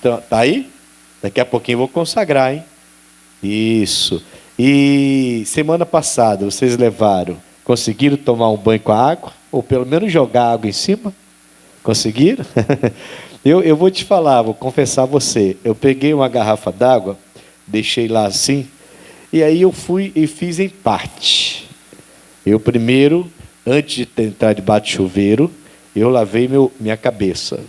Tá aí? Daqui a pouquinho eu vou consagrar, hein? Isso. E semana passada vocês conseguiram tomar um banho com a água? Ou pelo menos jogar água em cima? Conseguiram? Eu vou te falar, vou confessar a você. Eu peguei uma garrafa d'água, deixei lá assim, e aí eu fui e fiz em parte. Eu primeiro, antes de entrar debaixo do chuveiro, eu lavei minha cabeça.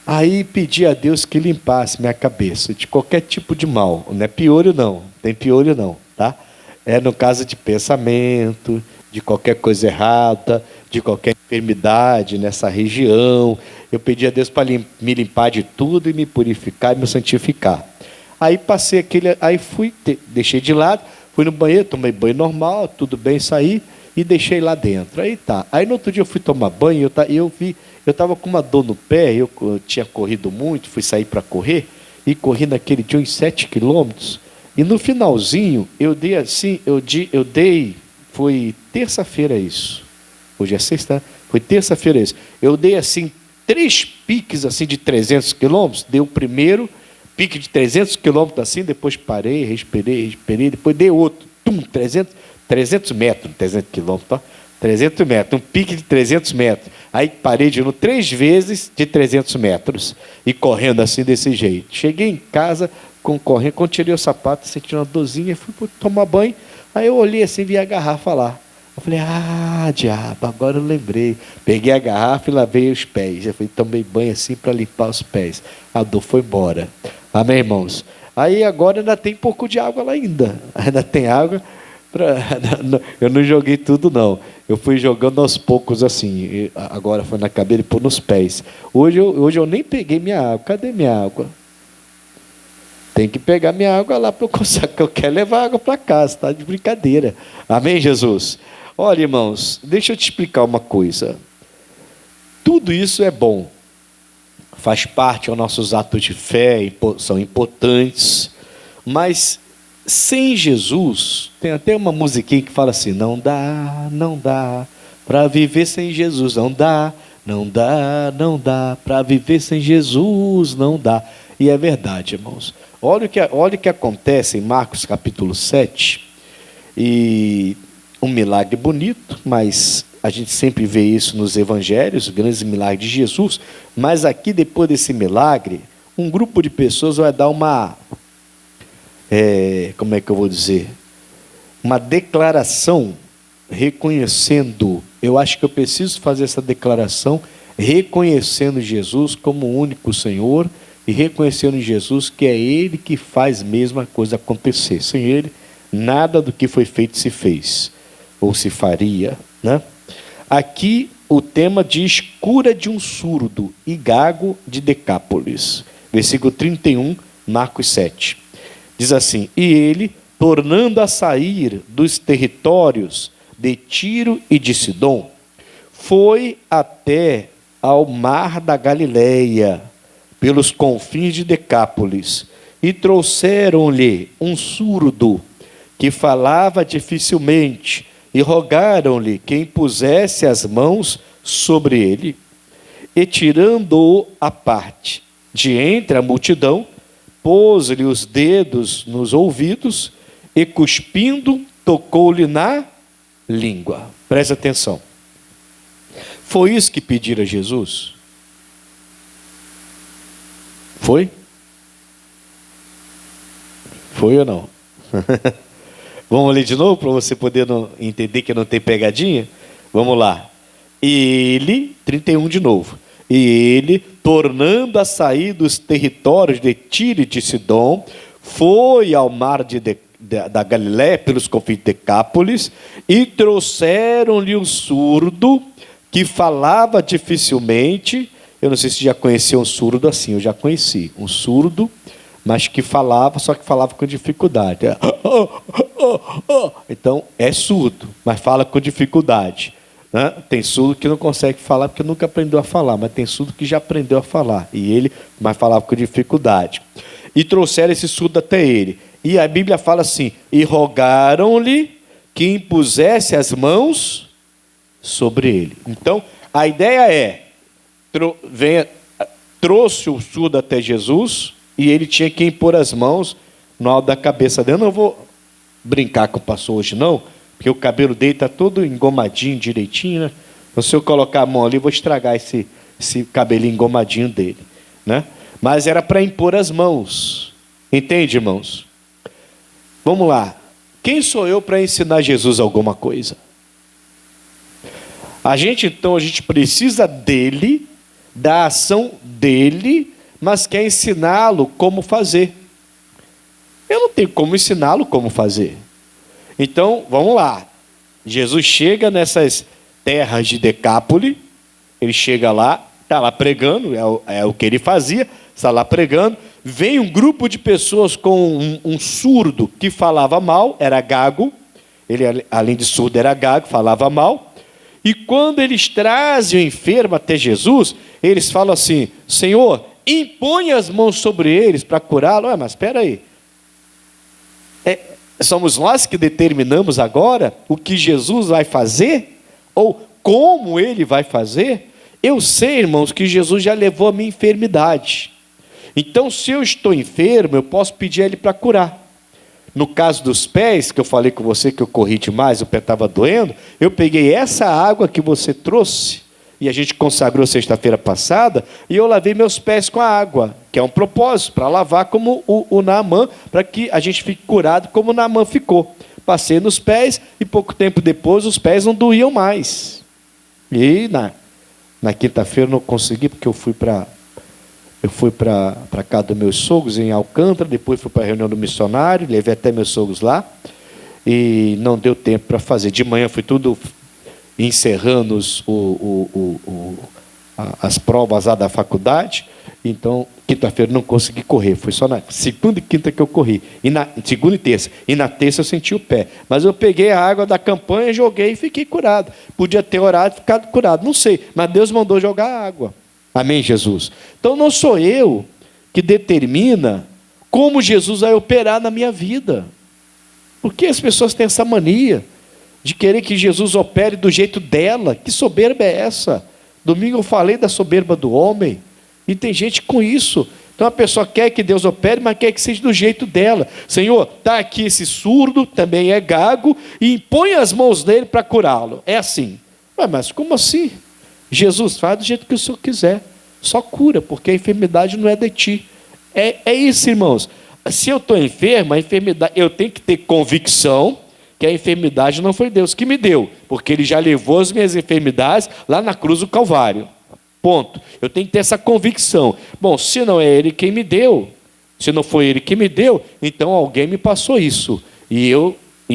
Aí pedi a Deus que limpasse minha cabeça de qualquer tipo de mal. Não é piolho não, tem piolho não, tá? É no caso de pensamento, de qualquer coisa errada, de qualquer enfermidade nessa região. Eu pedi a Deus para me limpar de tudo e me purificar e me santificar. Aí passei aí deixei de lado, fui no banheiro, tomei banho normal, tudo bem, saí e deixei lá dentro. Aí tá. Aí no outro dia eu fui tomar banho, eu estava com uma dor no pé, eu tinha corrido muito, fui sair para correr, e corri naquele dia uns 7 quilômetros, e no finalzinho, foi terça-feira isso, hoje é sexta, foi terça-feira isso, eu dei assim, 3 piques assim de 300 quilômetros, dei o primeiro pique de 300 quilômetros assim, depois parei, respirei, depois dei outro, 300 metros, 300 quilômetros, tá? 300 metros, um pique de 300 metros. Aí parei de novo 3 vezes de 300 metros. E correndo assim desse jeito. Cheguei em casa, correndo, quando tirei o sapato, senti uma dorzinha, fui tomar banho. Aí eu olhei assim, vi a garrafa lá. Eu falei, diabo, agora eu lembrei. Peguei a garrafa e lavei os pés. Eu falei, tomei banho assim para limpar os pés. A dor foi embora. Amém, irmãos? Aí agora ainda tem pouco de água lá ainda. Ainda tem água. Eu não joguei tudo não, eu fui jogando aos poucos assim, agora foi na cabeça e pôr nos pés. Hoje eu nem peguei minha água, cadê minha água? Tem que pegar minha água lá para eu consagrar, que eu quero levar água para casa, tá de brincadeira. Amém, Jesus? Olha, irmãos, deixa eu te explicar uma coisa. Tudo isso é bom, faz parte aos nossos atos de fé, são importantes, mas sem Jesus, tem até uma musiquinha que fala assim, não dá para viver sem Jesus, não dá para viver sem Jesus, não dá. E é verdade, irmãos. Olha o que acontece em Marcos capítulo 7, e um milagre bonito, mas a gente sempre vê isso nos evangelhos, os grandes milagres de Jesus, mas aqui depois desse milagre, um grupo de pessoas vai dar como é que eu vou dizer? Uma declaração reconhecendo, eu acho que eu preciso fazer essa declaração, reconhecendo Jesus como o único Senhor e reconhecendo Jesus que é Ele que faz mesmo a coisa acontecer. Sem Ele, nada do que foi feito se fez, ou se faria, né? Aqui o tema diz cura de um surdo e gago de Decápolis. Versículo 31, Marcos 7. Diz assim, e ele, tornando a sair dos territórios de Tiro e de Sidom, foi até ao mar da Galileia, pelos confins de Decápolis, e trouxeram-lhe um surdo, que falava dificilmente, e rogaram-lhe que impusesse as mãos sobre ele, e tirando-o à parte, de entre a multidão, pôs-lhe os dedos nos ouvidos e, cuspindo, tocou-lhe na língua. Presta atenção. Foi isso que pediram a Jesus? Foi? Foi ou não? Vamos ler de novo para você poder entender que não tem pegadinha? Vamos lá. Ele, 31 de novo. E ele, tornando a sair dos territórios de Tiro e de Sidom, foi ao mar da Galiléia, pelos confins de Decápolis, e trouxeram-lhe um surdo que falava dificilmente. Eu não sei se já conheceu um surdo assim, eu já conheci. Um surdo, mas que falava, só que falava com dificuldade. Então, é surdo, mas fala com dificuldade. Tem surdo que não consegue falar porque nunca aprendeu a falar, mas tem surdo que já aprendeu a falar, mas falava com dificuldade. E trouxeram esse surdo até ele. E a Bíblia fala assim, e rogaram-lhe que impusesse as mãos sobre ele. Então, a ideia é, trouxe o surdo até Jesus e ele tinha que impor as mãos no alto da cabeça dele. Eu não vou brincar com o pastor hoje não, porque o cabelo dele está todo engomadinho, direitinho, né? Então, se eu colocar a mão ali, eu vou estragar esse cabelinho engomadinho dele, né? Mas era para impor as mãos. Entende, irmãos? Vamos lá. Quem sou eu para ensinar Jesus alguma coisa? A gente precisa dele, da ação dele, mas quer ensiná-lo como fazer. Eu não tenho como ensiná-lo como fazer. Então, vamos lá. Jesus chega nessas terras de Decápole, ele chega lá, está lá pregando, é o que ele fazia, está lá pregando, vem um grupo de pessoas com um surdo que falava mal, era gago, ele além de surdo era gago, falava mal, e quando eles trazem o enfermo até Jesus, eles falam assim: Senhor, impõe as mãos sobre eles para curá-lo. Mas espera aí, somos nós que determinamos agora o que Jesus vai fazer? Ou como ele vai fazer? Eu sei, irmãos, que Jesus já levou a minha enfermidade. Então, se eu estou enfermo, eu posso pedir a ele para curar. No caso dos pés, que eu falei com você que eu corri demais, o pé estava doendo, eu peguei essa água que você trouxe, e a gente consagrou sexta-feira passada, e eu lavei meus pés com a água, que é um propósito, para lavar como o Naamã, para que a gente fique curado como o Naamã ficou. Passei nos pés, e pouco tempo depois os pés não doíam mais. E na quinta-feira eu não consegui, porque eu fui para casa dos meus sogros em Alcântara, depois fui para a reunião do missionário, levei até meus sogros lá, e não deu tempo para fazer. De manhã fui tudo encerrando as provas lá da faculdade, então quinta-feira não consegui correr, foi só na segunda e quinta que eu corri, segunda e terça, e na terça eu senti o pé, mas eu peguei a água da campanha, joguei e fiquei curado. Podia ter orado e ficado curado, não sei, mas Deus mandou jogar água. Amém, Jesus? Então não sou eu que determina como Jesus vai operar na minha vida. Porque as pessoas têm essa mania de querer que Jesus opere do jeito dela. Que soberba é essa? Domingo eu falei da soberba do homem, e tem gente com isso. Então a pessoa quer que Deus opere, mas quer que seja do jeito dela. Senhor, está aqui esse surdo, também é gago, e impõe as mãos nele para curá-lo. É assim. Mas como assim? Jesus faz do jeito que o Senhor quiser, só cura, porque a enfermidade não é de ti. É isso, irmãos. Se eu estou enfermo, a enfermidade, eu tenho que ter convicção que a enfermidade não foi Deus que me deu, porque Ele já levou as minhas enfermidades lá na cruz do Calvário. Ponto. Eu tenho que ter essa convicção. Bom, se não é Ele quem me deu, se não foi Ele que me deu, então alguém me passou isso, e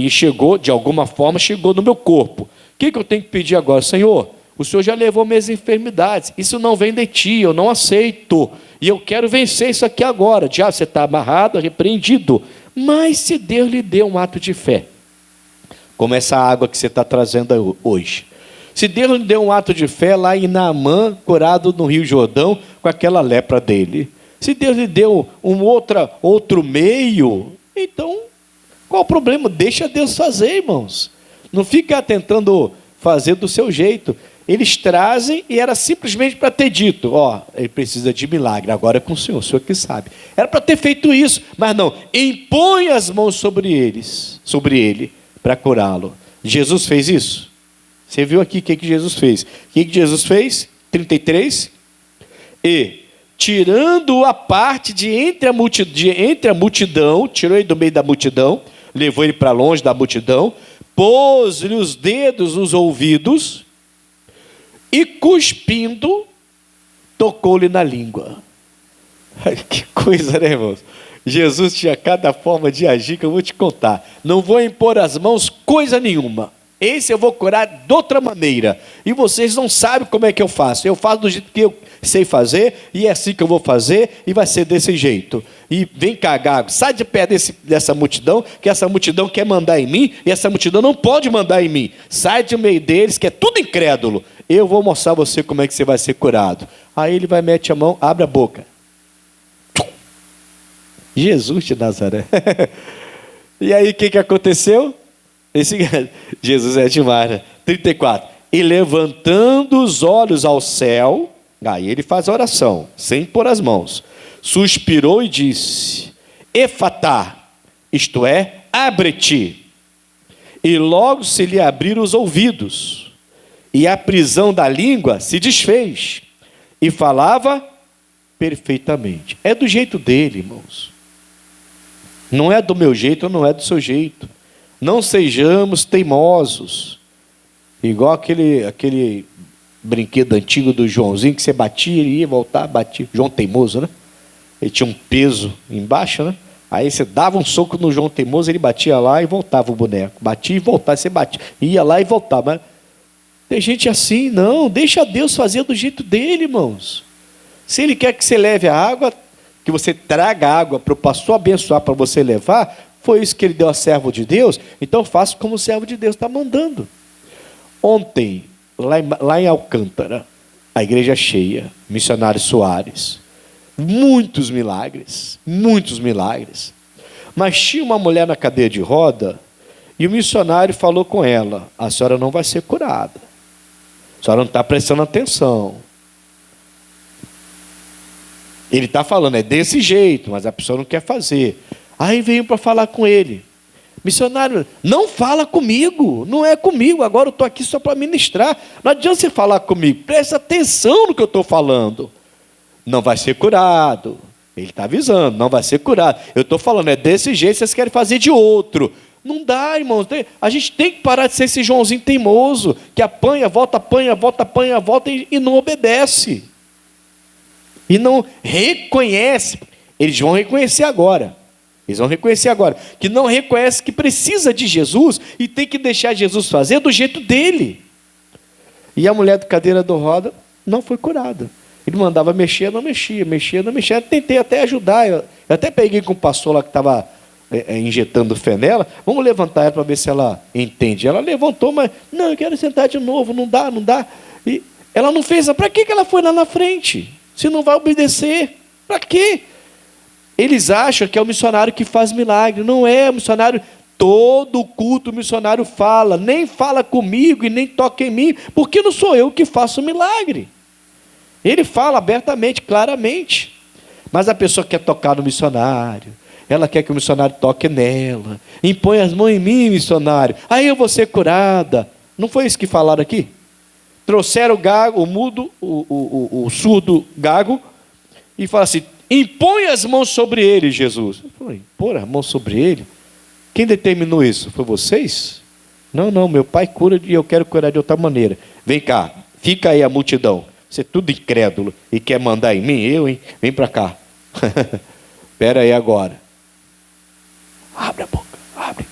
chegou, de alguma forma, chegou no meu corpo. O que eu tenho que pedir agora? Senhor, o Senhor já levou minhas enfermidades, isso não vem de ti, eu não aceito, e eu quero vencer isso aqui agora. Diabo, você está amarrado, repreendido. Mas se Deus lhe deu um ato de fé, como essa água que você está trazendo hoje, se Deus lhe deu um ato de fé lá em Naamã, curado no Rio Jordão, com aquela lepra dele, se Deus lhe deu outro meio, então qual o problema? Deixa Deus fazer, irmãos. Não fica tentando fazer do seu jeito. Eles trazem, e era simplesmente para ter dito: ele precisa de milagre, agora é com o senhor que sabe. Era para ter feito isso, mas não, impõe as mãos sobre ele, para curá-lo. Jesus fez isso? Você viu aqui o que Jesus fez? O que Jesus fez? 33. E, tirando a parte de entre a multidão, tirou ele do meio da multidão, levou ele para longe da multidão, pôs-lhe os dedos nos ouvidos, e cuspindo, tocou-lhe na língua. Que coisa, né, irmãos? Jesus tinha cada forma de agir que eu vou te contar. Não vou impor as mãos coisa nenhuma. Esse eu vou curar de outra maneira. E vocês não sabem como é que eu faço. Eu faço do jeito que eu sei fazer, e é assim que eu vou fazer, e vai ser desse jeito. E vem cá, gago, sai de pé dessa multidão, que essa multidão quer mandar em mim, e essa multidão não pode mandar em mim. Sai de meio deles, que é tudo incrédulo. Eu vou mostrar a você como é que você vai ser curado. Aí ele vai, mete a mão, abre a boca. Jesus de Nazaré. E aí o que aconteceu? Jesus é demais, né? 34. E levantando os olhos ao céu, Aí ele faz a oração, sem pôr as mãos. Suspirou e disse: Efatá, isto é, abre-te. E logo se lhe abriram os ouvidos, e a prisão da língua se desfez, e falava perfeitamente. É do jeito dele, irmãos. Não é do meu jeito, não é do seu jeito. Não sejamos teimosos. Igual aquele brinquedo antigo do Joãozinho, que você batia, ele ia voltar, batia. João Teimoso, né? Ele tinha um peso embaixo, né? Aí você dava um soco no João Teimoso, ele batia lá e voltava o boneco. Batia e voltava, você batia. Ia lá e voltava. Mas tem gente assim, não. Deixa Deus fazer do jeito dele, irmãos. Se ele quer que você leve a água, que você traga água para o pastor abençoar para você levar, foi isso que ele deu a servo de Deus, então faça como o servo de Deus está mandando. Ontem, lá em Alcântara, a igreja cheia, missionário Soares, muitos milagres, mas tinha uma mulher na cadeira de roda, e o missionário falou com ela: a senhora não vai ser curada, a senhora não está prestando atenção. Ele está falando, é desse jeito, mas a pessoa não quer fazer. Aí veio para falar com ele: missionário, não fala comigo, não é comigo, agora eu estou aqui só para ministrar, não adianta você falar comigo, presta atenção no que eu estou falando. Não vai ser curado. Ele está avisando, não vai ser curado. Eu estou falando, é desse jeito, vocês querem fazer de outro. Não dá, irmãos. A gente tem que parar de ser esse Joãozinho teimoso, que apanha, volta e não obedece. E não reconhece. Eles vão reconhecer agora. Que não reconhece que precisa de Jesus e tem que deixar Jesus fazer do jeito dele. E a mulher de cadeira de roda não foi curada. Ele mandava mexer, não mexia. Eu tentei até ajudar. Eu até peguei com o pastor lá que estava injetando fé nela. Vamos levantar ela para ver se ela entende. Ela levantou, mas não, eu quero sentar de novo. Não dá. E ela não fez. Para que ela foi lá na frente? Se não vai obedecer, para quê? Eles acham que é o missionário que faz milagre. Não é o missionário. Todo culto o missionário fala. Nem fala comigo e nem toca em mim, porque não sou eu que faço o milagre. Ele fala abertamente, claramente. Mas a pessoa quer tocar no missionário. Ela quer que o missionário toque nela. Impõe as mãos em mim, missionário. Aí eu vou ser curada. Não foi isso que falaram aqui? Trouxeram o gago, o mudo, o surdo gago, e fala assim: impõe as mãos sobre ele, Jesus. Eu falei: impor as mãos sobre ele? Quem determinou isso? Foi vocês? Não, meu pai cura e eu quero curar de outra maneira. Vem cá, fica aí a multidão. Você é tudo incrédulo e quer mandar em mim? Eu, hein? Vem para cá. Espera aí agora. Abre a boca, abre.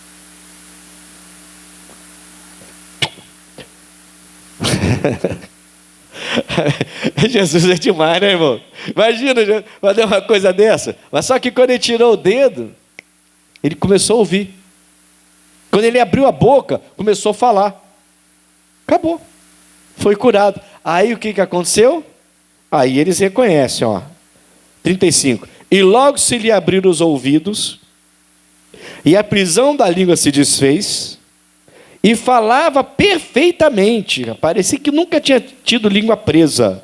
Jesus é demais, né, irmão? Imagina fazer uma coisa dessa. Mas só que quando ele tirou o dedo, ele começou a ouvir. Quando ele abriu a boca, começou a falar. Acabou. Foi curado. Aí o que aconteceu? Aí eles reconhecem, ó. 35. E logo se lhe abriram os ouvidos, e a prisão da língua se desfez, e falava perfeitamente. Parecia que nunca tinha tido língua presa.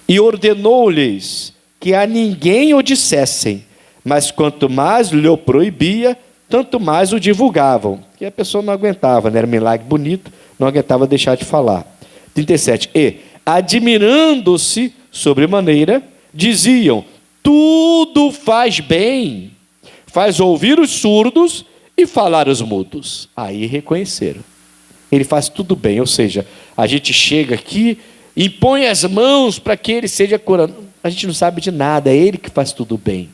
E ordenou-lhes que a ninguém o dissessem, mas quanto mais lhe o proibia, tanto mais o divulgavam. Porque a pessoa não aguentava, né? Era um milagre bonito, não aguentava deixar de falar. 37. E, admirando-se sobremaneira, diziam: tudo faz bem, faz ouvir os surdos e falar os mudos. Aí reconheceram. Ele faz tudo bem, ou seja, a gente chega aqui, impõe as mãos para que ele seja curado. A gente não sabe de nada, é ele que faz tudo bem.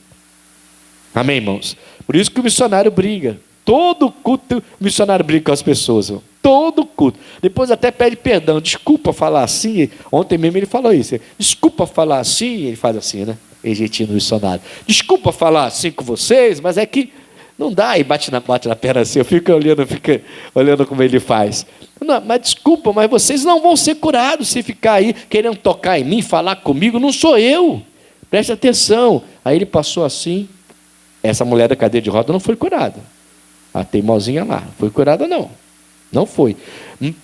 Amém, irmãos? Por isso que o missionário briga. Todo culto o missionário briga com as pessoas. Irmão. Todo culto. Depois até pede perdão. Desculpa falar assim. Ontem mesmo ele falou isso. Desculpa falar assim. Ele faz assim, né? Jeitinho do missionário. Desculpa falar assim com vocês, mas é que não dá. E bate na perna assim. Eu fico olhando como ele faz. Não, mas desculpa, mas vocês não vão ser curados se ficar aí querendo tocar em mim, falar comigo. Não sou eu. Preste atenção. Aí ele passou assim. Essa mulher da cadeira de roda não foi curada. A teimosinha lá. Foi curada, não. Não foi.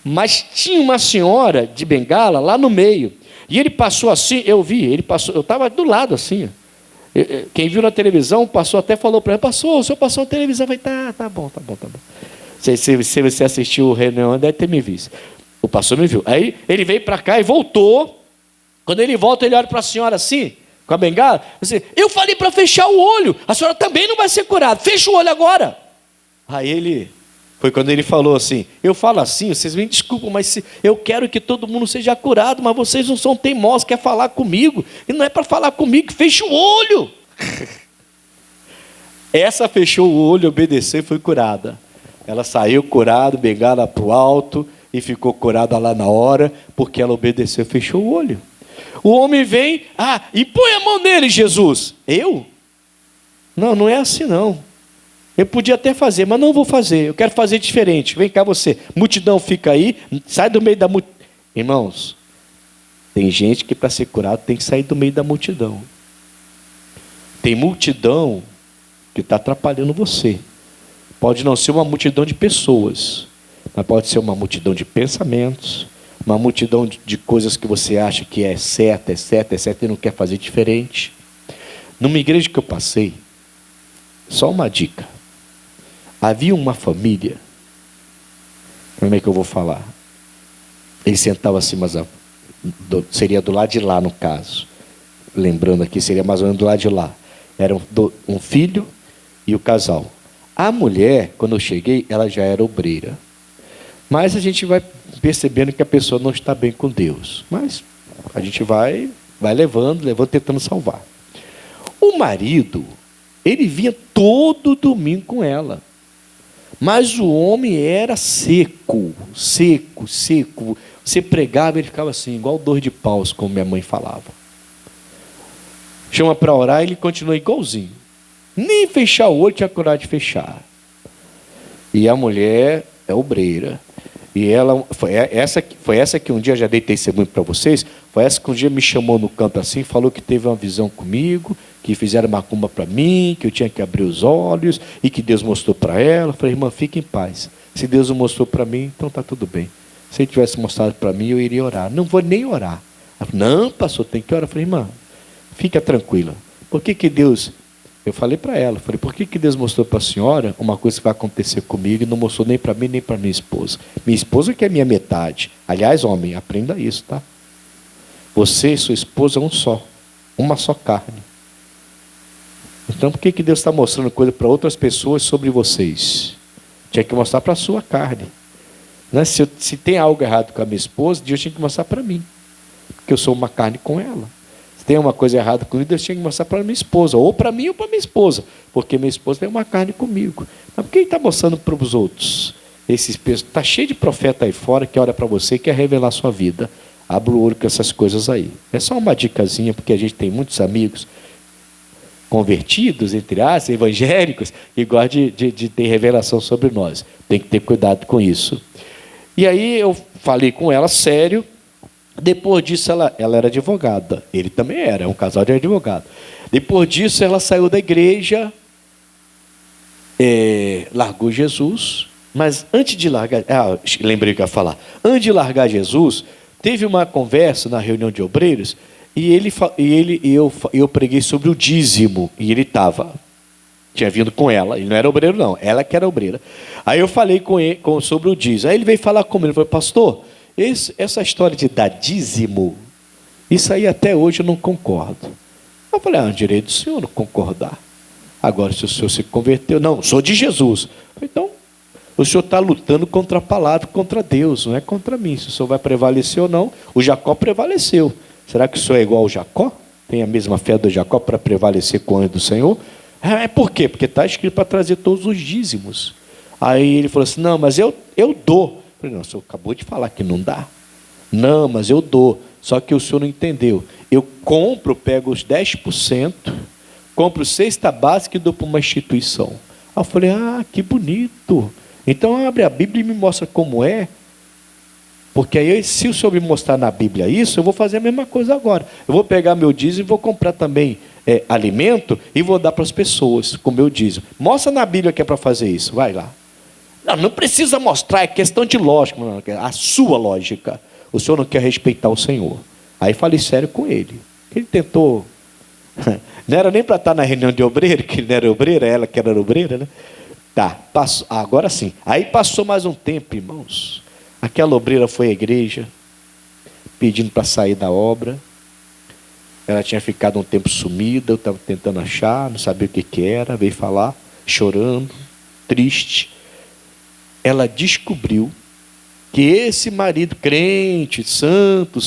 Mas tinha uma senhora de bengala lá no meio. E ele passou assim, eu vi, ele passou, eu estava do lado assim. Quem viu na televisão, passou até falou para ele, passou, o senhor passou na televisão, vai, tá bom. Se você assistiu o reunião, deve ter me visto. O pastor me viu. Aí ele veio para cá e voltou. Quando ele volta, ele olha para a senhora assim, com a bengala, assim, eu falei para fechar o olho, a senhora também não vai ser curada, fecha o olho agora. Aí foi quando ele falou assim, eu falo assim, vocês me desculpam, mas eu quero que todo mundo seja curado, mas vocês não são teimosos, quer falar comigo, e não é para falar comigo, fecha o olho. Essa fechou o olho, obedeceu e foi curada. Ela saiu curada, bengala para o alto, e ficou curada lá na hora, porque ela obedeceu e fechou o olho. O homem vem, e põe a mão nele, Jesus. Eu? Não é assim não. Eu podia até fazer, mas não vou fazer. Eu quero fazer diferente. Vem cá você. Multidão fica aí, sai do meio da multidão. Irmãos, tem gente que para ser curado tem que sair do meio da multidão. Tem multidão que está atrapalhando você. Pode não ser uma multidão de pessoas, mas pode ser uma multidão de pensamentos, uma multidão de coisas que você acha que é certo e não quer fazer diferente. Numa igreja que eu passei, só uma dica. Havia uma família, como é que eu vou falar? Eles sentavam assim, mas seria do lado de lá no caso. Lembrando aqui, seria mais ou menos do lado de lá. Era um filho e o casal. A mulher, quando eu cheguei, ela já era obreira. Mas a gente vai percebendo que a pessoa não está bem com Deus. Mas a gente vai levando, tentando salvar. O marido, ele vinha todo domingo com ela. Mas o homem era seco. Você pregava, ele ficava assim, igual dor de paus, como minha mãe falava. Chama para orar, ele continua igualzinho. Nem fechar o olho tinha coragem de fechar. E a mulher é obreira. E ela foi essa que um dia, já dei testemunho para vocês, foi essa que um dia me chamou no canto assim, falou que teve uma visão comigo, que fizeram macumba para mim, que eu tinha que abrir os olhos, e que Deus mostrou para ela. Eu falei, irmã, fique em paz. Se Deus não mostrou para mim, então está tudo bem. Se Ele tivesse mostrado para mim, eu iria orar. Não vou nem orar. Ela falou, não, pastor, tem que orar. Eu falei, irmã, fica tranquila. Por que Deus... Eu falei para ela, por que Deus mostrou para a senhora uma coisa que vai acontecer comigo e não mostrou nem para mim, nem para minha esposa? Minha esposa que é minha metade. Aliás, homem, aprenda isso, tá? Você e sua esposa é um só. Uma só carne. Então, por que Deus está mostrando coisa para outras pessoas sobre vocês? Tinha que mostrar para a sua carne. Né? Se tem algo errado com a minha esposa, Deus tinha que mostrar para mim. Porque eu sou uma carne com ela. Tem uma coisa errada comigo, Deus tinha que mostrar para minha esposa, ou para mim ou para minha esposa, porque minha esposa tem uma carne comigo. Mas por que ele está mostrando para os outros? Está cheio de profeta aí fora que olha para você e quer revelar a sua vida. Abra o olho com essas coisas aí. É só uma dicasinha, porque a gente tem muitos amigos convertidos, entre aspas, evangélicos, que gostam de ter revelação sobre nós. Tem que ter cuidado com isso. E aí eu falei com ela sério. Depois disso, ela era advogada. Ele também era um casal de advogado. Depois disso, ela saiu da igreja, largou Jesus. Mas antes de largar... lembrei o que eu ia falar. Antes de largar Jesus, teve uma conversa na reunião de obreiros, e eu preguei sobre o dízimo, e ele tinha vindo com ela, ele não era obreiro não, ela que era obreira. Aí eu falei com ele sobre o dízimo. Aí ele veio falar comigo, ele falou, pastor... Essa história de dar dízimo, isso aí até hoje eu não concordo. Eu falei, é um direito do senhor não concordar. Agora, se o senhor se converteu, não, sou de Jesus. Eu falei, então, o senhor está lutando contra a palavra, contra Deus, não é contra mim. Se o senhor vai prevalecer ou não, o Jacó prevaleceu. Será que o senhor é igual ao Jacó? Tem a mesma fé do Jacó para prevalecer com o anjo do Senhor? Por quê? Porque está escrito para trazer todos os dízimos. Aí ele falou assim, não, mas eu dou. Eu falei, não, o senhor acabou de falar que não dá. Não, mas eu dou. Só que o senhor não entendeu. Eu pego os 10%, compro cesta básica e dou para uma instituição. Aí eu falei, que bonito. Então abre a Bíblia e me mostra como é. Porque aí, se o senhor me mostrar na Bíblia isso, eu vou fazer a mesma coisa agora. Eu vou pegar meu dízimo e vou comprar também alimento e vou dar para as pessoas com meu dízimo. Mostra na Bíblia que é para fazer isso. Vai lá. Não precisa mostrar, é questão de lógica, a sua lógica. O senhor não quer respeitar o Senhor. Aí falei sério com ele. Ele tentou. Não era nem para estar na reunião de obreiro, que ele não era obreiro, ela que era obreira, né? Tá, passou, agora sim. Aí passou mais um tempo, irmãos. Aquela obreira foi à igreja, pedindo para sair da obra. Ela tinha ficado um tempo sumida, eu estava tentando achar, não sabia o que era, veio falar, chorando, triste. Ela descobriu que esse marido crente, santo,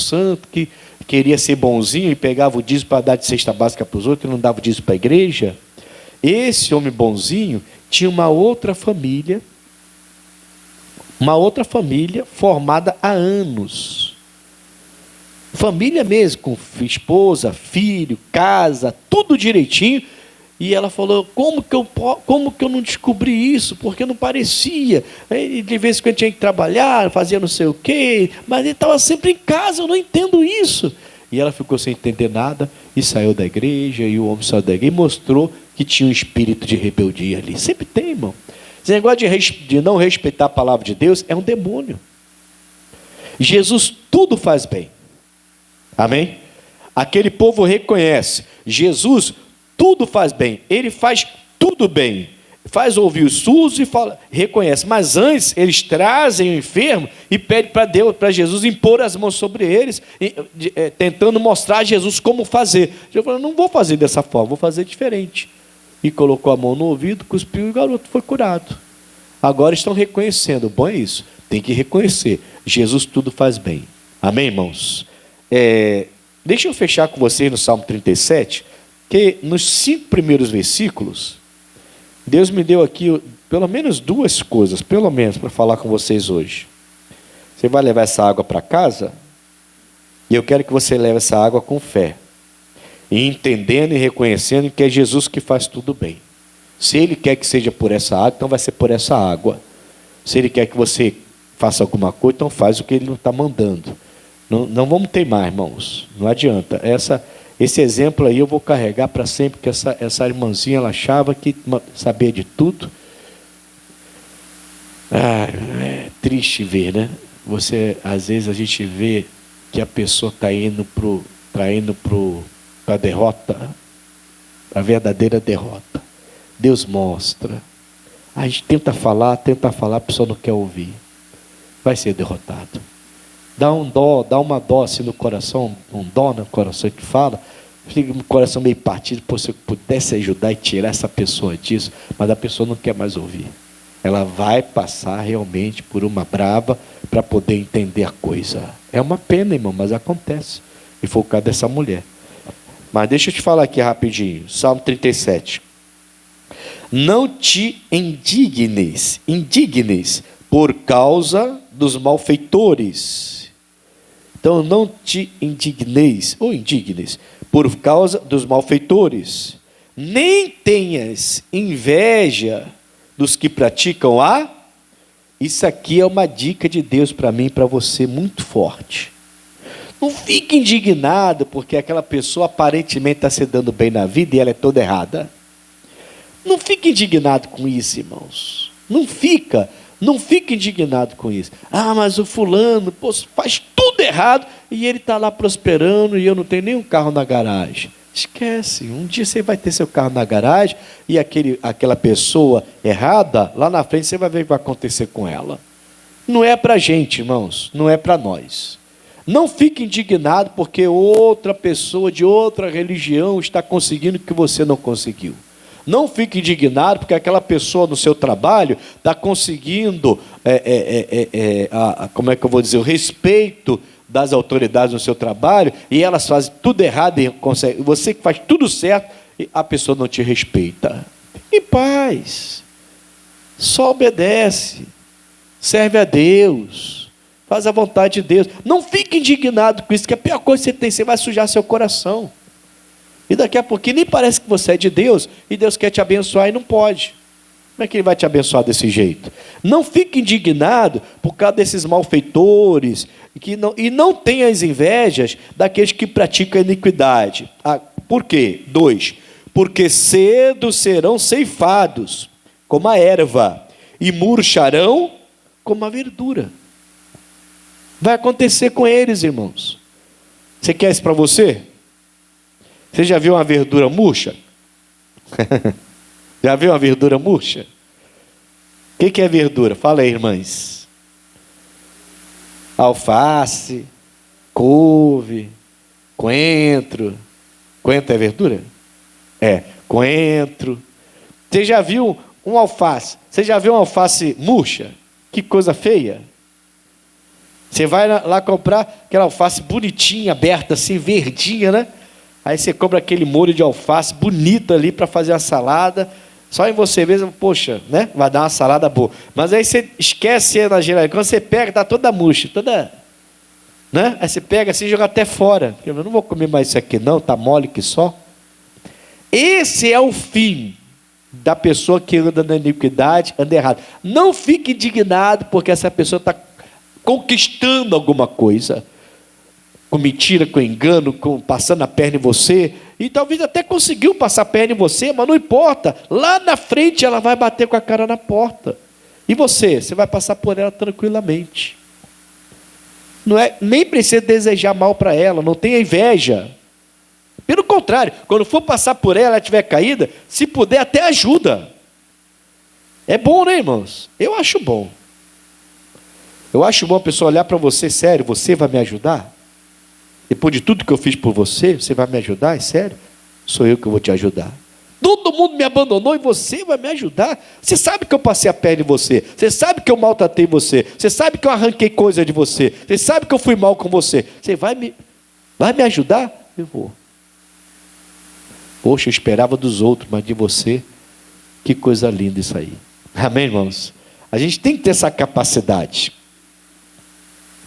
que queria ser bonzinho e pegava o dízimo para dar de cesta básica para os outros e não dava o dízimo para a igreja, esse homem bonzinho tinha uma outra família formada há anos. Família mesmo, com esposa, filho, casa, tudo direitinho. E ela falou, como que eu não descobri isso? Porque não parecia. De vez em quando tinha que trabalhar, fazia não sei o quê, mas ele estava sempre em casa, eu não entendo isso. E ela ficou sem entender nada e saiu da igreja, e o homem saiu da igreja e mostrou que tinha um espírito de rebeldia ali. Sempre tem, irmão. Esse negócio de não respeitar a palavra de Deus é um demônio. Jesus tudo faz bem. Amém? Aquele povo reconhece, Jesus tudo faz bem, ele faz tudo bem, faz ouvir os surdos e fala, reconhece, mas antes eles trazem o enfermo e pedem para Deus, para Jesus impor as mãos sobre eles, tentando mostrar a Jesus como fazer. Jesus falou, não vou fazer dessa forma, vou fazer diferente. E colocou a mão no ouvido, cuspiu e o garoto foi curado. Agora estão reconhecendo, bom é isso, tem que reconhecer, Jesus tudo faz bem. Amém, irmãos? Deixa eu fechar com vocês no Salmo 37, que nos 5 primeiros versículos, Deus me deu aqui pelo menos 2 coisas, pelo menos, para falar com vocês hoje. Você vai levar essa água para casa, e eu quero que você leve essa água com fé, e entendendo e reconhecendo que é Jesus que faz tudo bem. Se Ele quer que seja por essa água, então vai ser por essa água. Se Ele quer que você faça alguma coisa, então faz o que Ele não está mandando. Não vamos teimar, irmãos, não adianta. Esse exemplo aí eu vou carregar para sempre, que essa irmãzinha, ela achava que sabia de tudo. É triste ver, né? Às vezes a gente vê que a pessoa está indo para a derrota, a verdadeira derrota. Deus mostra. A gente tenta falar, a pessoa não quer ouvir. Vai ser derrotado. Dá um dó, dá uma dó assim no coração, um dó no coração que fala, fica com o coração meio partido, se eu pudesse ajudar e tirar essa pessoa disso, mas a pessoa não quer mais ouvir. Ela vai passar realmente por uma brava para poder entender a coisa. É uma pena, irmão, mas acontece. E foi o caso dessa mulher. Mas deixa eu te falar aqui rapidinho, Salmo 37. Não te indignes por causa dos malfeitores. Então não te indignes por causa dos malfeitores, nem tenhas inveja dos que praticam Isso aqui é uma dica de Deus para mim e para você muito forte. Não fique indignado porque aquela pessoa aparentemente está se dando bem na vida e ela é toda errada. Não fique indignado com isso, irmãos. Não fica indignado com isso. Mas o fulano faz tudo errado e ele está lá prosperando e eu não tenho nenhum carro na garagem. Esquece, um dia você vai ter seu carro na garagem e aquela pessoa errada, lá na frente você vai ver o que vai acontecer com ela. Não é para a gente, irmãos, não é para nós. Não fique indignado porque outra pessoa de outra religião está conseguindo o que você não conseguiu. Não fique indignado porque aquela pessoa no seu trabalho está conseguindo, como é que eu vou dizer, o respeito das autoridades no seu trabalho, e elas fazem tudo errado, e você que faz tudo certo, e a pessoa não te respeita. Em paz, só obedece, serve a Deus, faz a vontade de Deus. Não fique indignado com isso, que a pior coisa que você tem, você vai sujar seu coração. E daqui a pouquinho nem parece que você é de Deus, e Deus quer te abençoar e não pode. Como é que Ele vai te abençoar desse jeito? Não fique indignado por causa desses malfeitores, e não tenha as invejas daqueles que praticam a iniquidade. Por quê? 2. Porque cedo serão ceifados, como a erva, e murcharão como a verdura. Vai acontecer com eles, irmãos. Você quer isso para você? Você já viu uma verdura murcha? Já viu uma verdura murcha? O que é verdura? Fala aí, irmãs. Alface, couve, coentro. Coentro é verdura? É, coentro. Você já viu um alface? Você já viu uma alface murcha? Que coisa feia. Você vai lá comprar aquela alface bonitinha, aberta assim, verdinha, né? Aí você compra aquele molho de alface bonito ali para fazer a salada. Só em você mesmo, poxa, né? Vai dar uma salada boa. Mas aí você esquece na geladeira. Quando você pega, tá toda murcha, toda, né? Aí você pega assim e joga até fora. Eu não vou comer mais isso aqui não, tá mole que só. Esse é o fim da pessoa que anda na iniquidade, anda errado. Não fique indignado porque essa pessoa está conquistando alguma coisa. Com mentira, com engano, passando a perna em você, e talvez até conseguiu passar a perna em você, mas não importa, lá na frente ela vai bater com a cara na porta, e você vai passar por ela tranquilamente, nem precisa desejar mal para ela, não tenha inveja, pelo contrário, quando for passar por ela estiver caída, se puder até ajuda, é bom, né, irmãos? Eu acho bom a pessoa olhar para você, sério, você vai me ajudar? Depois de tudo que eu fiz por você, você vai me ajudar? É sério? Sou eu que vou te ajudar. Todo mundo me abandonou e você vai me ajudar. Você sabe que eu passei a perna em você. Você sabe que eu maltratei você. Você sabe que eu arranquei coisa de você. Você sabe que eu fui mal com você. Você vai me ajudar? Eu vou. Poxa, eu esperava dos outros, mas de você, que coisa linda isso aí. Amém, irmãos? A gente tem que ter essa capacidade.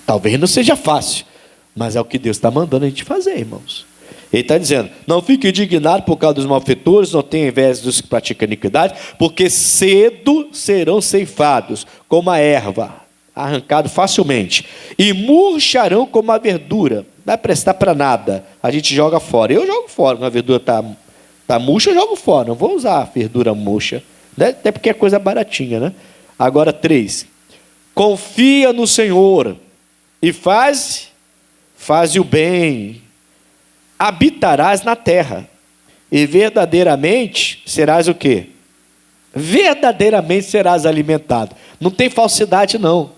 Talvez não seja fácil, mas é o que Deus está mandando a gente fazer, irmãos. Ele está dizendo, não fique indignado por causa dos malfeitores, não tenha inveja dos que praticam iniquidade, porque cedo serão ceifados, como a erva, arrancado facilmente, e murcharão como a verdura, não vai prestar para nada, a gente joga fora. Eu jogo fora, quando a verdura está murcha, eu jogo fora, não vou usar a verdura murcha, né? Até porque é coisa baratinha, né? Agora 3, confia no Senhor, e faz o bem, habitarás na terra, e verdadeiramente serás o quê? Verdadeiramente serás alimentado. Não tem falsidade não.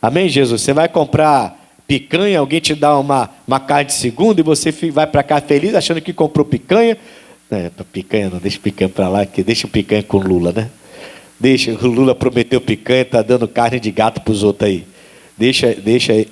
Amém, Jesus? Você vai comprar picanha, alguém te dá uma carne de segunda, e você vai para cá feliz, achando que comprou picanha. Não, picanha não, deixa picanha para lá, que deixa o picanha com Lula, né? O Lula prometeu picanha, está dando carne de gato para os outros aí. Deixa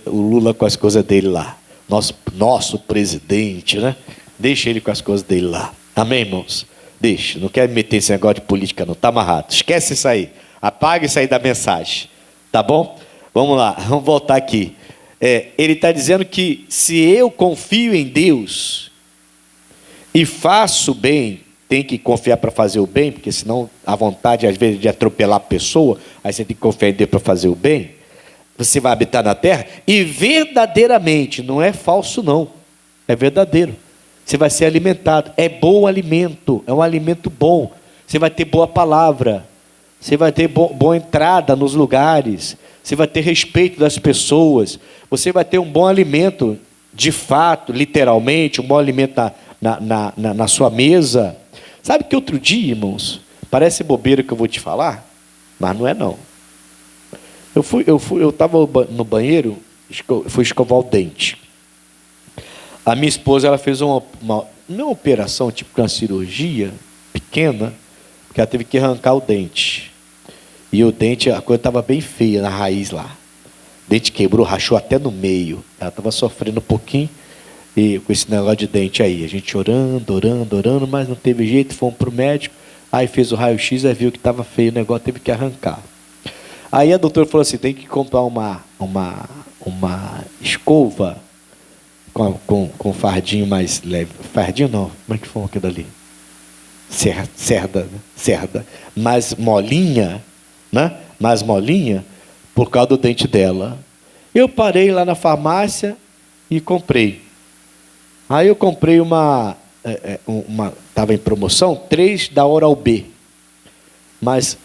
o Lula com as coisas dele lá. Nosso presidente, né? Deixa ele com as coisas dele lá. Amém, irmãos? Deixa. Não quero me meter nesse negócio de política, não. Está amarrado. Esquece isso aí. Apaga isso aí da mensagem. Tá bom? Vamos lá. Vamos voltar aqui. Ele está dizendo que se eu confio em Deus e faço bem, tem que confiar para fazer o bem, porque senão a vontade, às vezes, de atropelar a pessoa, aí você tem que confiar em Deus para fazer o bem. Você vai habitar na terra e verdadeiramente, não é falso não, é verdadeiro, você vai ser alimentado, é bom alimento, é um alimento bom, você vai ter boa palavra, você vai ter boa entrada nos lugares, você vai ter respeito das pessoas, você vai ter um bom alimento, de fato, literalmente, um bom alimento na sua mesa. Sabe que outro dia, irmãos, parece bobeira que eu vou te falar, mas não é não. Eu estava no banheiro, fui escovar o dente. A minha esposa, ela fez não uma operação, tipo uma cirurgia pequena, porque ela teve que arrancar o dente. E o dente, a coisa estava bem feia na raiz lá. O dente quebrou, rachou até no meio. Ela estava sofrendo um pouquinho e com esse negócio de dente aí. A gente orando, mas não teve jeito, fomos para o médico. Aí fez o raio-x, aí viu que estava feio o negócio, teve que arrancar. Aí a doutora falou assim, tem que comprar uma escova com fardinho mais leve. Fardinho não, como é que foi aquilo ali? Cerda. Mais molinha, né? Mais molinha, por causa do dente dela. Eu parei lá na farmácia e comprei. Aí eu comprei estava em promoção, 3 da Oral-B. Mas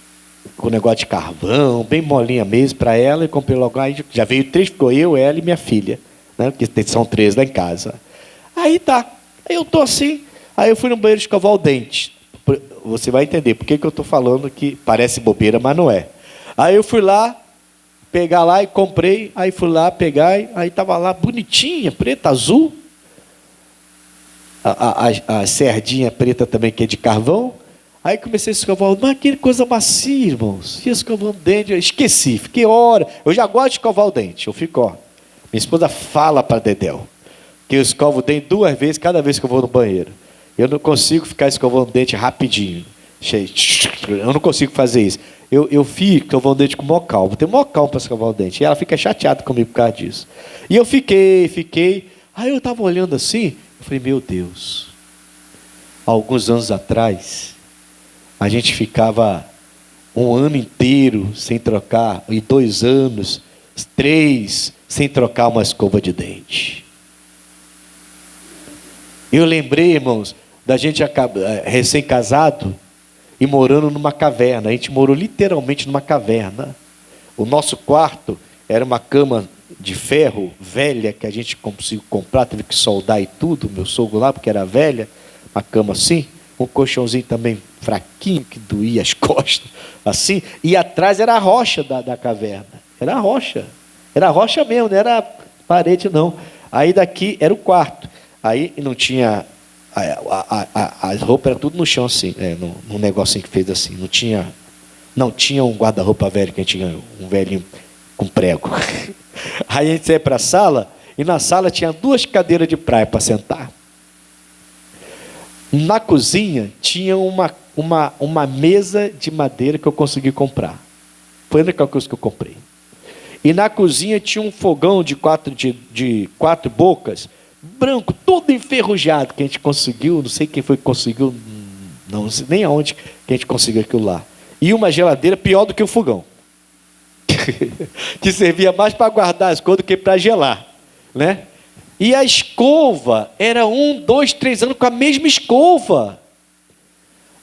com negócio de carvão, bem molinha mesmo para ela, e comprei logo, aí já veio 3, ficou eu, ela e minha filha, né? Porque são 3 lá em casa. Aí tá. Aí eu tô assim. Aí eu fui no banheiro escovar o dente. Você vai entender por que eu estou falando que parece bobeira, mas não é. Aí eu fui lá, pegar lá e comprei. Aí fui lá pegar, aí estava lá bonitinha, preta, azul. A serdinha preta também, que é de carvão. Aí comecei a escovar o dente, mas que coisa macia, irmãos. Fui escovando o dente, eu esqueci, fiquei hora. Eu já gosto de escovar o dente, eu fico, ó. Minha esposa fala para Dedéu que eu escovo o dente 2 vezes cada vez que eu vou no banheiro. Eu não consigo ficar escovando o dente rapidinho. Eu não consigo fazer isso. Eu fico escovando o dente com o maior calmo. Tenho o maior calmo para escovar o dente. E ela fica chateada comigo por causa disso. E eu fiquei. Aí eu estava olhando assim, eu falei, meu Deus. Alguns anos atrás, a gente ficava 1 ano inteiro sem trocar, e 2 anos, 3, sem trocar uma escova de dente. Eu lembrei, irmãos, da gente recém-casado e morando numa caverna. A gente morou literalmente numa caverna. O nosso quarto era uma cama de ferro velha que a gente conseguiu comprar, teve que soldar e tudo, meu sogro lá, porque era velha, uma cama assim, um colchãozinho também fraquinho, que doía as costas, assim, e atrás era a rocha da caverna. Era a rocha mesmo, não era parede não. Aí daqui era o quarto. Aí não tinha, as roupas eram tudo no chão assim, num negocinho que fez assim, não tinha um guarda-roupa velho, que a gente tinha um velhinho com prego. Aí a gente ia para a sala, e na sala tinha 2 cadeiras de praia para sentar. Na cozinha tinha uma mesa de madeira que eu consegui comprar. Foi a única coisa que eu comprei. E na cozinha tinha um fogão de 4 bocas, branco, todo enferrujado, que a gente conseguiu, não sei quem foi que conseguiu, não sei nem aonde que a gente conseguiu aquilo lá. E uma geladeira pior do que o fogão, que servia mais para guardar as coisas do que para gelar, né? E a escova era 1, 2, 3 anos com a mesma escova.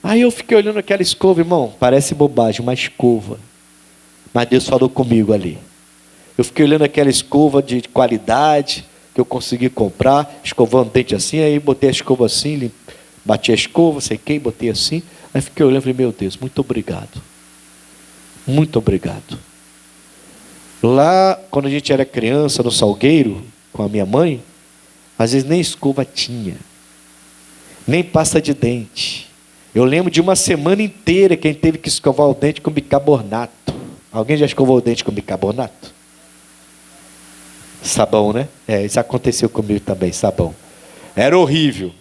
Aí eu fiquei olhando aquela escova, irmão, parece bobagem, uma escova, mas Deus falou comigo ali. Eu fiquei olhando aquela escova de qualidade que eu consegui comprar, escovando o dente assim, aí botei a escova assim, bati a escova, sequei, botei assim, aí fiquei olhando e falei, meu Deus, muito obrigado. Muito obrigado. Lá, quando a gente era criança, no Salgueiro, com a minha mãe, às vezes nem escova tinha, nem pasta de dente. Eu lembro de uma semana inteira que a gente teve que escovar o dente com bicarbonato. Alguém já escovou o dente com bicarbonato? Sabão, né? Isso aconteceu comigo também, sabão. Era horrível.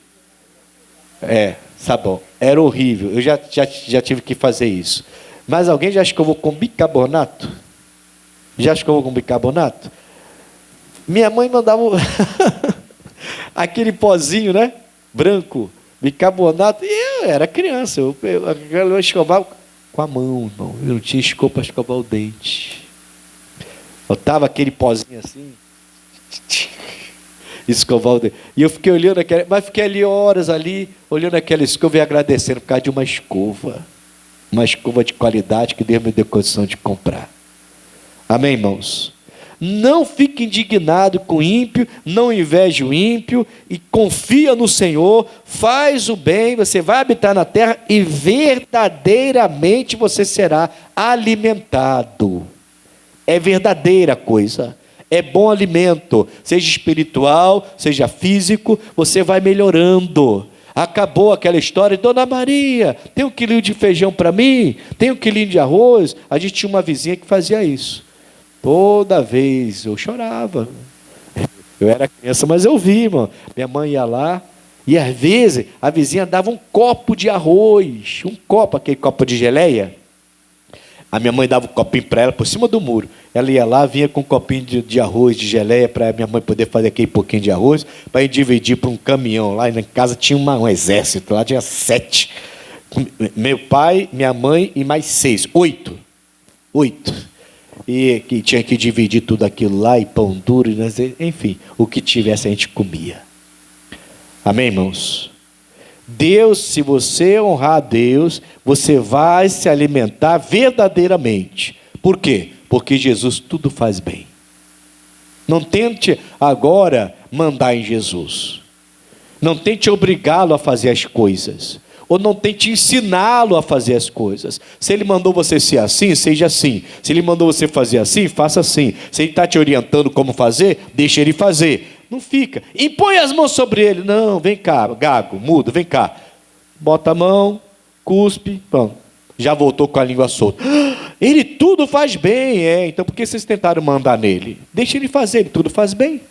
Sabão. Era horrível. Eu já tive que fazer isso. Mas alguém já escovou com bicarbonato? Já escovou com bicarbonato? Minha mãe mandava aquele pozinho, né? Branco, bicarbonato. E eu era criança. Eu escovava com a mão, irmão. Eu não tinha escova para escovar o dente. Botava aquele pozinho assim, escovar o dente. E eu fiquei olhando mas fiquei ali horas ali, olhando aquela escova e agradecendo por causa de uma escova de qualidade que Deus me deu condição de comprar. Amém, irmãos? Não fique indignado com o ímpio, não inveje o ímpio, e confia no Senhor, faz o bem, você vai habitar na terra e verdadeiramente você será alimentado. É verdadeira coisa, é bom alimento, seja espiritual, seja físico, você vai melhorando. Acabou aquela história, Dona Maria, tem 1 quilinho de feijão para mim? Tem 1 quilinho de arroz? A gente tinha uma vizinha que fazia isso. Toda vez eu chorava. Eu era criança, mas eu vi, irmão. Minha mãe ia lá, e às vezes a vizinha dava um copo de arroz, aquele copo de geleia. A minha mãe dava um copinho para ela por cima do muro. Ela ia lá, vinha com um copinho de arroz, de geleia, para minha mãe poder fazer aquele pouquinho de arroz, para a gente dividir para um caminhão. Lá em casa tinha um exército, lá tinha 7. Meu pai, minha mãe e mais 6. 8. E que tinha que dividir tudo aquilo lá, e pão duro, enfim, o que tivesse a gente comia. Amém, irmãos? Deus, se você honrar a Deus, você vai se alimentar verdadeiramente. Por quê? Porque Jesus tudo faz bem. Não tente agora mandar em Jesus. Não tente obrigá-lo a fazer as coisas. Ou não tente ensiná-lo a fazer as coisas. Se ele mandou você ser assim, seja assim. Se ele mandou você fazer assim, faça assim. Se ele está te orientando como fazer, deixa ele fazer. Não fica. Impõe as mãos sobre ele. Não, vem cá, gago, mudo, vem cá. Bota a mão, cuspe, pronto. Já voltou com a língua solta. Ele tudo faz bem, então por que vocês tentaram mandar nele? Deixa ele fazer, ele tudo faz bem.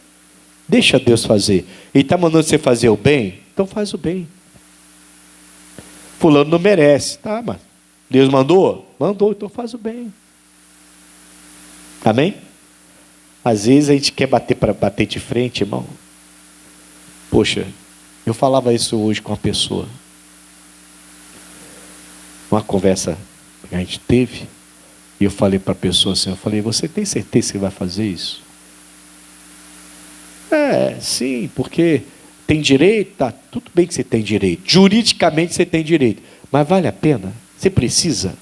Deixa Deus fazer. Ele está mandando você fazer o bem, então faz o bem. Fulano não merece. Tá, mas Deus mandou? Mandou, então faz o bem. Amém? Às vezes a gente quer bater de frente, irmão. Poxa, eu falava isso hoje com uma pessoa. Uma conversa que a gente teve. E eu falei para a pessoa assim, você tem certeza que vai fazer isso? Sim, porque tem direito, tá, tudo bem que você tem direito. Juridicamente você tem direito. Mas vale a pena? Você precisa?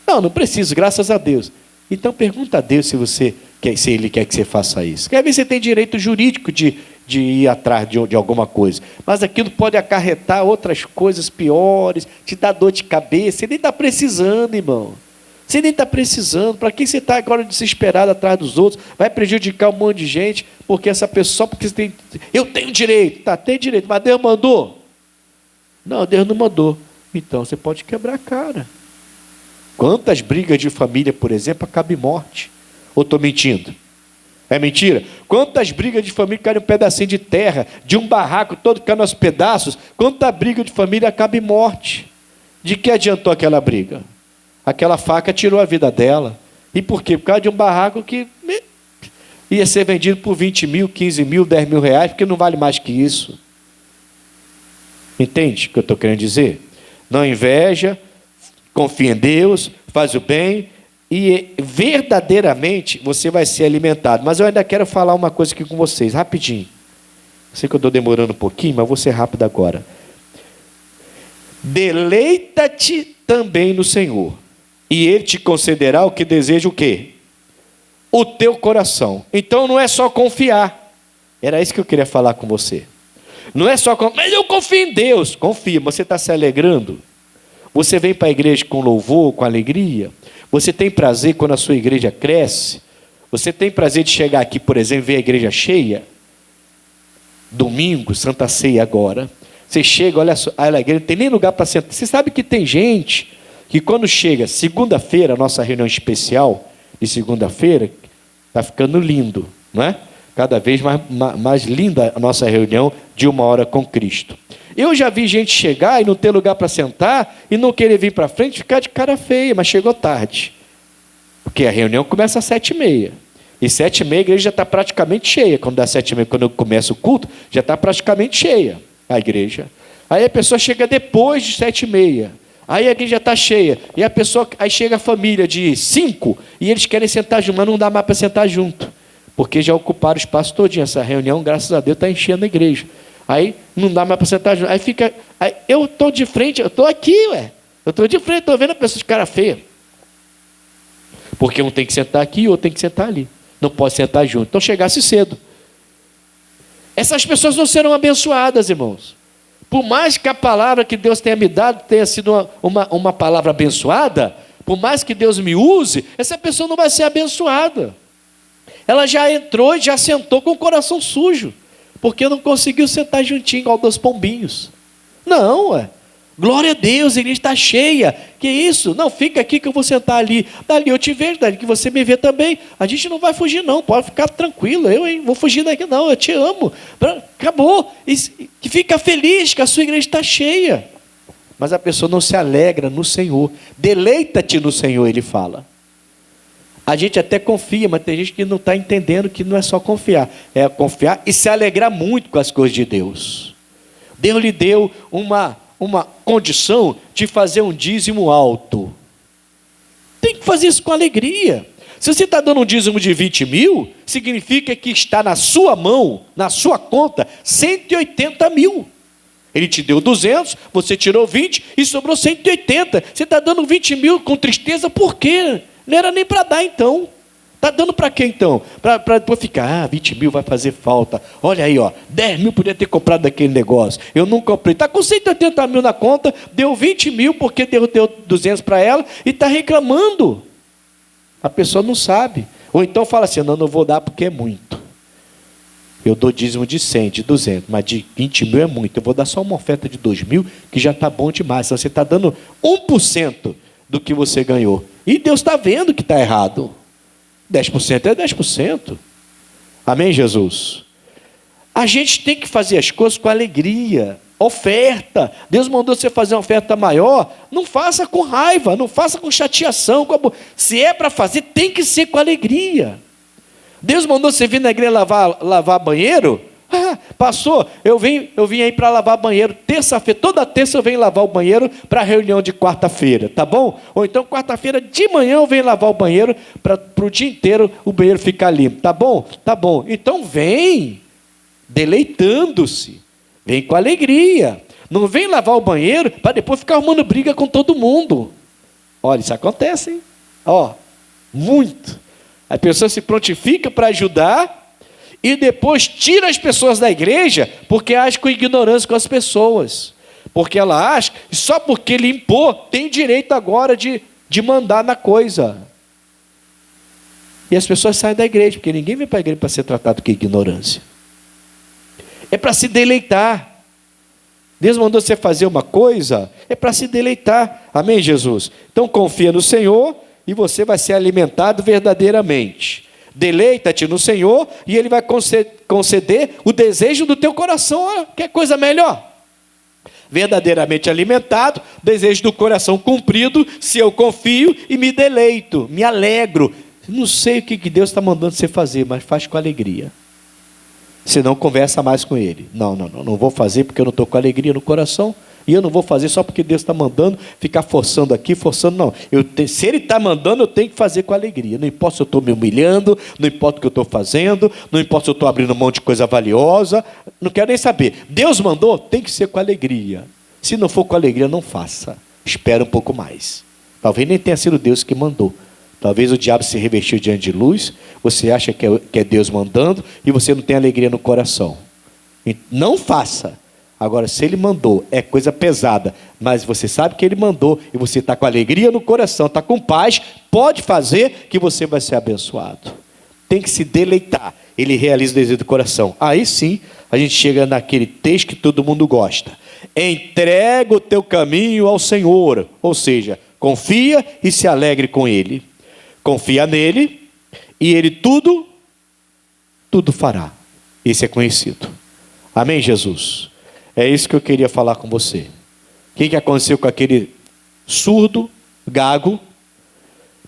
Não preciso, graças a Deus. Então pergunta a Deus se Ele quer que você faça isso. Quer ver se você tem direito jurídico de ir atrás de alguma coisa. Mas aquilo pode acarretar outras coisas piores, te dar dor de cabeça. Você nem está precisando, irmão. Você nem está precisando. Para que você está agora desesperado atrás dos outros? Vai prejudicar um monte de gente, porque essa pessoa, só porque você tem... Eu tenho direito. Tá, tem direito, mas Deus mandou? Não, Deus não mandou. Então você pode quebrar a cara. Quantas brigas de família, por exemplo, acabam em morte? Ou estou mentindo? É mentira? Quantas brigas de família caem um pedacinho de terra, de um barraco todo caindo aos pedaços? Quanta briga de família acaba em morte? De que adiantou aquela briga? Aquela faca tirou a vida dela. E por quê? Por causa de um barraco que ia ser vendido por 20 mil, 15 mil, 10 mil reais, porque não vale mais que isso. Entende o que eu estou querendo dizer? Não inveja, confia em Deus, faz o bem, e verdadeiramente você vai ser alimentado. Mas eu ainda quero falar uma coisa aqui com vocês, rapidinho. Sei que eu estou demorando um pouquinho, mas vou ser rápido agora. Deleita-te também no Senhor, e Ele te concederá o que deseja o quê? O teu coração. Então não é só confiar. Era isso que eu queria falar com você. Não é só confiar, mas eu confio em Deus. Confia, mas você está se alegrando? Você vem para a igreja com louvor, com alegria? Você tem prazer quando a sua igreja cresce? Você tem prazer de chegar aqui, por exemplo, ver a igreja cheia? Domingo, Santa Ceia agora. Você chega, olha a igreja, não tem nem lugar para sentar. Você sabe que tem gente que quando chega segunda-feira, a nossa reunião especial de segunda-feira, está ficando lindo, não é? Cada vez mais linda a nossa reunião de 1 hora com Cristo. Eu já vi gente chegar e não ter lugar para sentar e não querer vir para frente, ficar de cara feia, mas chegou tarde. Porque a reunião começa às 7h30. E 7h30 a igreja já está praticamente cheia. Quando dá 7h30, quando começa o culto, já está praticamente cheia a igreja. Aí a pessoa chega depois de 7h30. Aí a igreja está cheia. E a pessoa, aí chega a família de 5 e eles querem sentar junto, mas não dá mais para sentar junto. Porque já ocuparam o espaço todinho. Essa reunião, graças a Deus, está enchendo a igreja. Aí não dá mais para sentar junto. Aí fica. Aí, eu estou de frente, eu estou aqui, eu estou de frente, estou vendo a pessoa de cara feia. Porque um tem que sentar aqui e outro tem que sentar ali. Não pode sentar junto. Então chegasse cedo. Essas pessoas não serão abençoadas, irmãos. Por mais que a palavra que Deus tenha me dado tenha sido uma palavra abençoada, por mais que Deus me use, essa pessoa não vai ser abençoada. Ela já entrou e já sentou com o coração sujo, porque não conseguiu sentar juntinho igual dos pombinhos. Não, glória a Deus, a igreja está cheia. Que isso? Não, fica aqui que eu vou sentar ali. Dali eu te vejo, dali que você me vê também. A gente não vai fugir não, pode ficar tranquilo. Vou fugir daqui não, eu te amo. Acabou. E fica feliz que a sua igreja está cheia. Mas a pessoa não se alegra no Senhor. Deleita-te no Senhor, ele fala. A gente até confia, mas tem gente que não está entendendo que não é só confiar. É confiar e se alegrar muito com as coisas de Deus. Deus lhe deu uma condição de fazer um dízimo alto. Tem que fazer isso com alegria. Se você está dando um dízimo de 20 mil, significa que está na sua mão, na sua conta, 180 mil. Ele te deu 200, você tirou 20 e sobrou 180. Você está dando 20 mil com tristeza, por quê? Não era nem para dar então. Está dando para quê então? Para depois ficar, 20 mil vai fazer falta. Olha aí, 10 mil podia ter comprado daquele negócio. Eu não comprei. Está com 180 mil na conta, deu 20 mil porque deu 200 para ela e está reclamando. A pessoa não sabe. Ou então fala assim, não vou dar porque é muito. Eu dou dízimo de 100, de 200, mas de 20 mil é muito. Eu vou dar só uma oferta de 2 mil, que já está bom demais. Então você está dando 1% do que você ganhou. E Deus está vendo que está errado. 10% é 10%. Amém, Jesus? A gente tem que fazer as coisas com alegria. Oferta. Deus mandou você fazer uma oferta maior. Não faça com raiva, não faça com chateação. Se é para fazer, tem que ser com alegria. Deus mandou você vir na igreja lavar banheiro? Passou, eu vim aí para lavar banheiro terça-feira, toda terça eu venho lavar o banheiro para a reunião de quarta-feira, tá bom? Ou então quarta-feira de manhã eu venho lavar o banheiro para o dia inteiro o banheiro ficar limpo, tá bom? Tá bom, então vem deleitando-se, vem com alegria, não vem lavar o banheiro para depois ficar arrumando briga com todo mundo. Olha, isso acontece, hein? Muito. A pessoa se prontifica para ajudar e depois tira as pessoas da igreja porque age com ignorância com as pessoas. Porque ela acha que só porque limpou tem direito agora de mandar na coisa. E as pessoas saem da igreja, porque ninguém vem para a igreja para ser tratado com ignorância. É para se deleitar. Deus mandou você fazer uma coisa, é para se deleitar. Amém, Jesus? Então confia no Senhor e você vai ser alimentado verdadeiramente. Deleita-te no Senhor e Ele vai conceder o desejo do teu coração. Olha, que coisa melhor. Verdadeiramente alimentado, desejo do coração cumprido, se eu confio e me deleito, me alegro. Não sei o que Deus está mandando você fazer, mas faz com alegria. Senão conversa mais com Ele. Não vou fazer porque eu não estou com alegria no coração. E eu não vou fazer só porque Deus está mandando, ficar forçando aqui, forçando, não. Se Ele está mandando, eu tenho que fazer com alegria. Não importa se eu estou me humilhando, não importa o que eu estou fazendo, não importa se eu estou abrindo mão de coisa valiosa, não quero nem saber. Deus mandou, tem que ser com alegria. Se não for com alegria, não faça. Espera um pouco mais. Talvez nem tenha sido Deus que mandou. Talvez o diabo se revestiu diante de luz, você acha que é Deus mandando, e você não tem alegria no coração. Não faça. Agora, se Ele mandou, é coisa pesada, mas você sabe que Ele mandou, e você está com alegria no coração, está com paz, pode fazer que você vai ser abençoado. Tem que se deleitar. Ele realiza o desejo do coração. Aí sim, a gente chega naquele texto que todo mundo gosta. Entrega o teu caminho ao Senhor. Ou seja, confia e se alegre com Ele. Confia nele e Ele tudo fará. Esse é conhecido. Amém, Jesus? É isso que eu queria falar com você. O que aconteceu com aquele surdo, gago?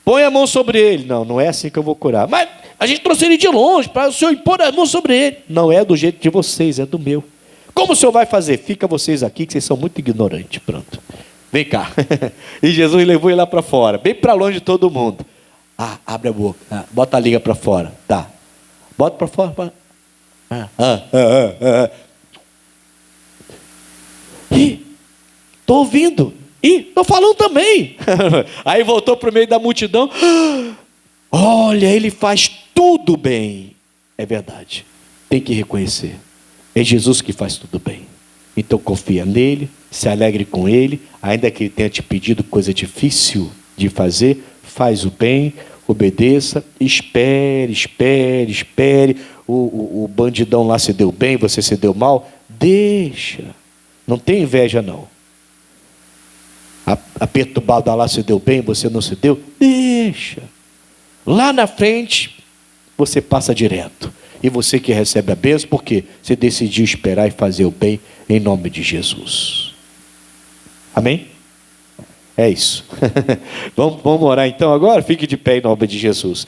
Põe a mão sobre ele. Não é assim que eu vou curar. Mas a gente trouxe ele de longe, para o Senhor impor a mão sobre ele. Não é do jeito de vocês, é do meu. Como o Senhor vai fazer? Fica vocês aqui, que vocês são muito ignorantes. Pronto. Vem cá. E Jesus levou ele lá para fora, bem para longe de todo mundo. Abre a boca. Bota a língua para fora. Tá. Bota para fora. Estou ouvindo. Estou falando também. Aí voltou para o meio da multidão. Olha, ele faz tudo bem. É verdade. Tem que reconhecer. É Jesus que faz tudo bem. Então confia nele, se alegre com ele, ainda que ele tenha te pedido coisa difícil de fazer, faz o bem, obedeça, espere. O bandidão lá se deu bem, você se deu mal, deixa. Não tem inveja não. A perturbada lá se deu bem, você não se deu, deixa. Lá na frente, você passa direto. E você que recebe a bênção, porque você decidiu esperar e fazer o bem em nome de Jesus. Amém? É isso. Vamos orar então agora? Fique de pé em nome de Jesus.